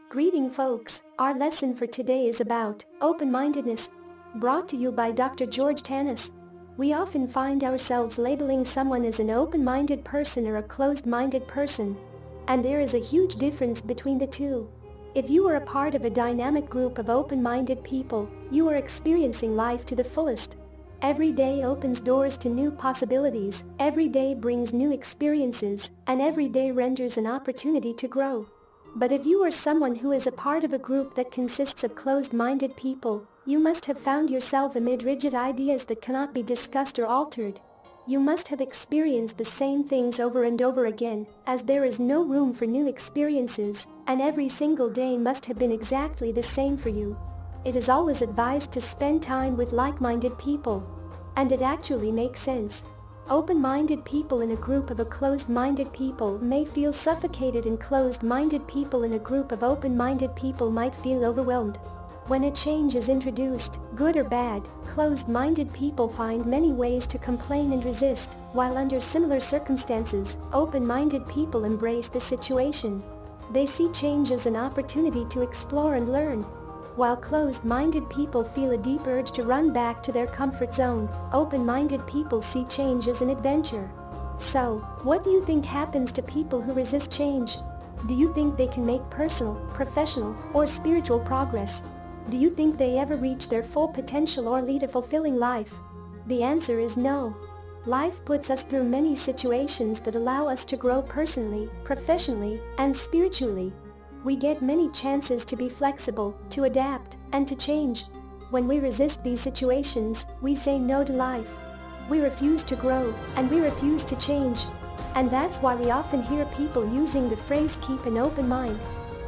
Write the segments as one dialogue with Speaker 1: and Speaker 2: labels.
Speaker 1: Greeting folks, our lesson for today is about open-mindedness, brought to you by Dr. George Tanis. We often find ourselves labeling someone as an open-minded person or a closed-minded person. And there is a huge difference between the two. If you are a part of a dynamic group of open-minded people, you are experiencing life to the fullest. Every day opens doors to new possibilities, every day brings new experiences, and every day renders an opportunity to grow. But if you are someone who is a part of a group that consists of closed-minded people, you must have found yourself amid rigid ideas that cannot be discussed or altered. You must have experienced the same things over and over again, as there is no room for new experiences, and every single day must have been exactly the same for you. It is always advised to spend time with like-minded people. And it actually makes sense. Open-minded people in a group of closed-minded people may feel suffocated, and closed-minded people in a group of open-minded people might feel overwhelmed. When a change is introduced, good or bad, closed-minded people find many ways to complain and resist, while under similar circumstances, open-minded people embrace the situation. They see change as an opportunity to explore and learn. While closed-minded people feel a deep urge to run back to their comfort zone, open-minded people see change as an adventure. So, what do you think happens to people who resist change? Do you think they can make personal, professional, or spiritual progress? Do you think they ever reach their full potential or lead a fulfilling life? The answer is no. Life puts us through many situations that allow us to grow personally, professionally, and spiritually. We get many chances to be flexible, to adapt, and to change. When we resist these situations, we say no to life. We refuse to grow, and we refuse to change. And that's why we often hear people using the phrase keep an open mind.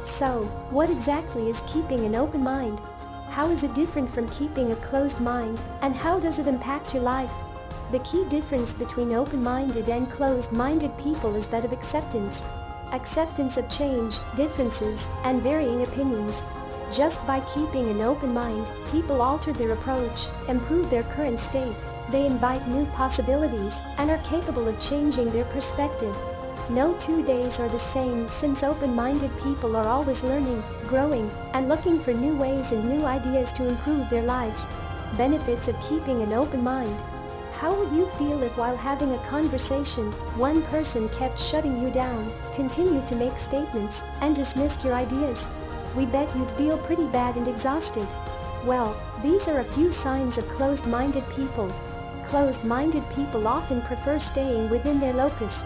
Speaker 1: So, what exactly is keeping an open mind? How is it different from keeping a closed mind, and how does it impact your life? The key difference between open-minded and closed-minded people is that of acceptance. Acceptance of change, differences, and varying opinions. Just by keeping an open mind, people alter their approach, improve their current state, they invite new possibilities, and are capable of changing their perspective. No 2 days are the same, since open-minded people are always learning, growing, and looking for new ways and new ideas to improve their lives. Benefits of keeping an open mind. How would you feel if while having a conversation, one person kept shutting you down, continued to make statements, and dismissed your ideas? We bet you'd feel pretty bad and exhausted. Well, these are a few signs of closed-minded people. Closed-minded people often prefer staying within their locus.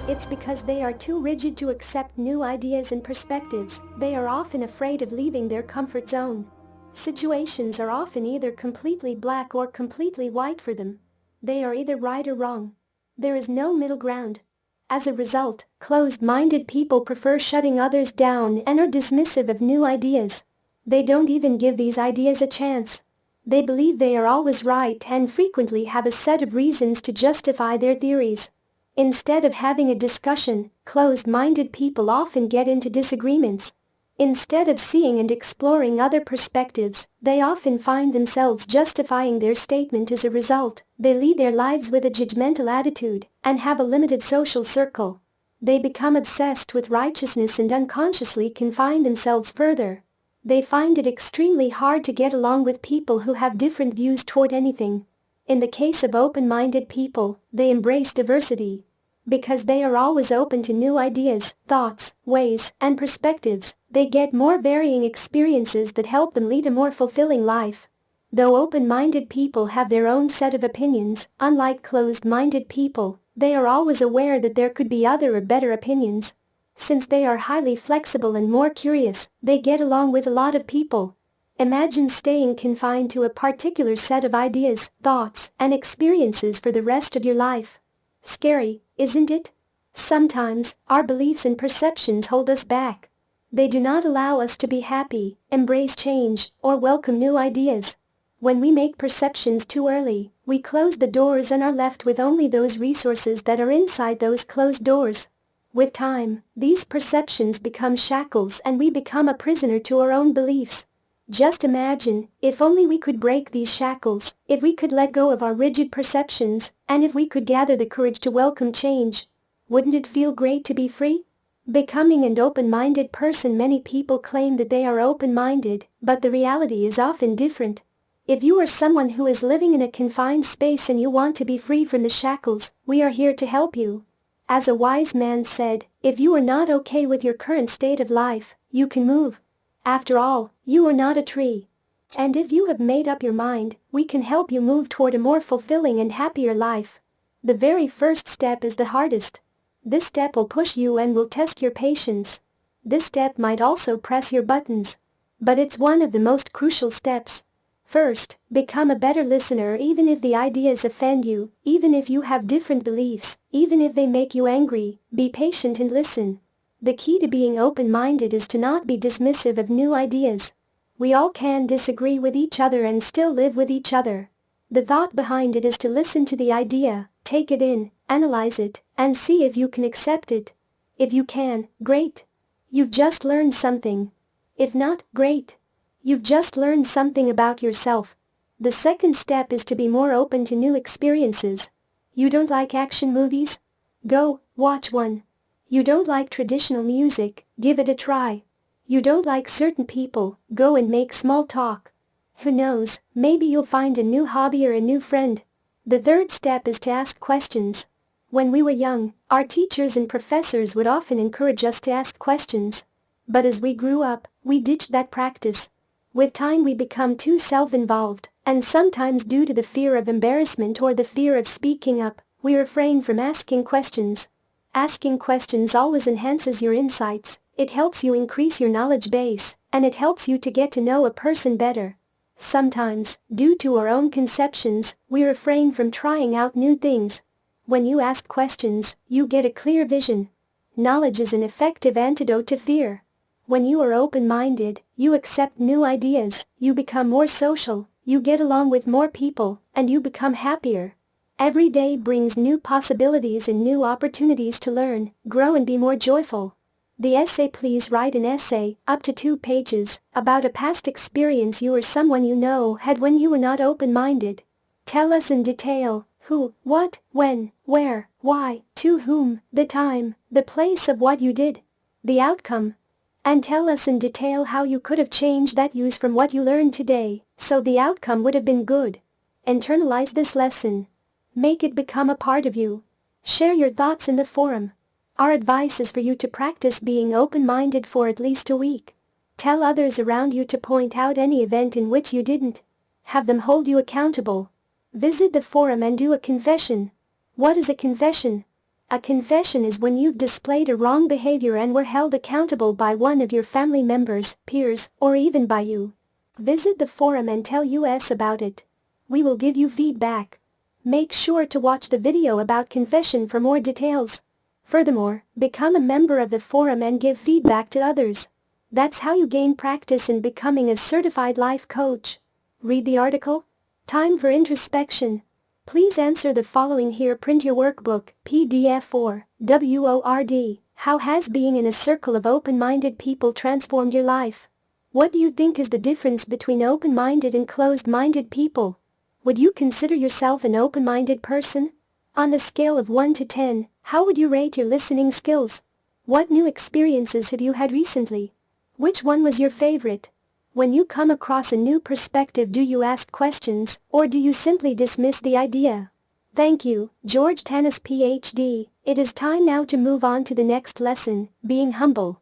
Speaker 1: It's because they are too rigid to accept new ideas and perspectives. They are often afraid of leaving their comfort zone. Situations are often either completely black or completely white for them. They are either right or wrong. There is no middle ground. As a result, closed-minded people prefer shutting others down and are dismissive of new ideas. They don't even give these ideas a chance. They believe they are always right and frequently have a set of reasons to justify their theories. Instead of having a discussion, closed-minded people often get into disagreements. Instead of seeing and exploring other perspectives, they often find themselves justifying their statement. As a result, they lead their lives with a judgmental attitude and have a limited social circle. They become obsessed with righteousness and unconsciously confine themselves further. They find it extremely hard to get along with people who have different views toward anything. In the case of open-minded people, they embrace diversity. Because they are always open to new ideas, thoughts, ways, and perspectives, they get more varying experiences that help them lead a more fulfilling life. Though open-minded people have their own set of opinions, unlike closed-minded people, they are always aware that there could be other or better opinions. Since they are highly flexible and more curious, they get along with a lot of people. Imagine staying confined to a particular set of ideas, thoughts, and experiences for the rest of your life. Scary, isn't it? Sometimes, our beliefs and perceptions hold us back. They do not allow us to be happy, embrace change, or welcome new ideas. When we make perceptions too early, we close the doors and are left with only those resources that are inside those closed doors. With time, these perceptions become shackles and we become a prisoner to our own beliefs. Just imagine, if only we could break these shackles, if we could let go of our rigid perceptions, and if we could gather the courage to welcome change. Wouldn't it feel great to be free? Becoming an open-minded person. Many people claim that they are open-minded, but the reality is often different. If you are someone who is living in a confined space and you want to be free from the shackles, we are here to help you. As a wise man said, if you are not okay with your current state of life, you can move. After all, you are not a tree. And if you have made up your mind, we can help you move toward a more fulfilling and happier life. The very first step is the hardest. This step will push you and will test your patience. This step might also press your buttons. But it's one of the most crucial steps. First, become a better listener. Even if the ideas offend you, even if you have different beliefs, even if they make you angry, be patient and listen. The key to being open-minded is to not be dismissive of new ideas. We all can disagree with each other and still live with each other. The thought behind it is to listen to the idea, take it in, analyze it, and see if you can accept it. If you can, great. You've just learned something. If not, great. You've just learned something about yourself. The second step is to be more open to new experiences. You don't like action movies? Go, watch one. You don't like traditional music? Give it a try. You don't like certain people? Go and make small talk. Who knows, maybe you'll find a new hobby or a new friend. The third step is to ask questions. When we were young, our teachers and professors would often encourage us to ask questions. But as we grew up, we ditched that practice. With time we become too self-involved, and sometimes due to the fear of embarrassment or the fear of speaking up, we refrain from asking questions. Asking questions always enhances your insights, it helps you increase your knowledge base, and it helps you to get to know a person better. Sometimes, due to our own conceptions, we refrain from trying out new things. When you ask questions, you get a clear vision. Knowledge is an effective antidote to fear. When you are open-minded, you accept new ideas, you become more social, you get along with more people, and you become happier. Every day brings new possibilities and new opportunities to learn, grow and be more joyful. The essay. Please write an essay, up to 2 pages, about a past experience you or someone you know had when you were not open-minded. Tell us in detail, who, what, when, where, why, to whom, the time, the place of what you did, the outcome. And tell us in detail how you could have changed that use from what you learned today, so the outcome would have been good. Internalize this lesson. Make it become a part of you. Share your thoughts in the forum. Our advice is for you to practice being open-minded for at least a week. Tell others around you to point out any event in which you didn't. Have them hold you accountable. Visit the forum and do a confession. What is a confession? A confession is when you've displayed a wrong behavior and were held accountable by one of your family members, peers, or even by you. Visit the forum and tell us about it. We will give you feedback. Make sure to watch the video about confession for more details. Furthermore, become a member of the forum and give feedback to others. That's how you gain practice in becoming a certified life coach. Read the article. Time for introspection. Please answer the following here. Print your workbook, PDF or WORD. How has being in a circle of open-minded people transformed your life? What do you think is the difference between open-minded and closed-minded people? Would you consider yourself an open-minded person? On a scale of 1 to 10, how would you rate your listening skills? What new experiences have you had recently? Which one was your favorite? When you come across a new perspective, do you ask questions, or do you simply dismiss the idea? Thank you, George Tannis, PhD. It is time now to move on to the next lesson, being humble.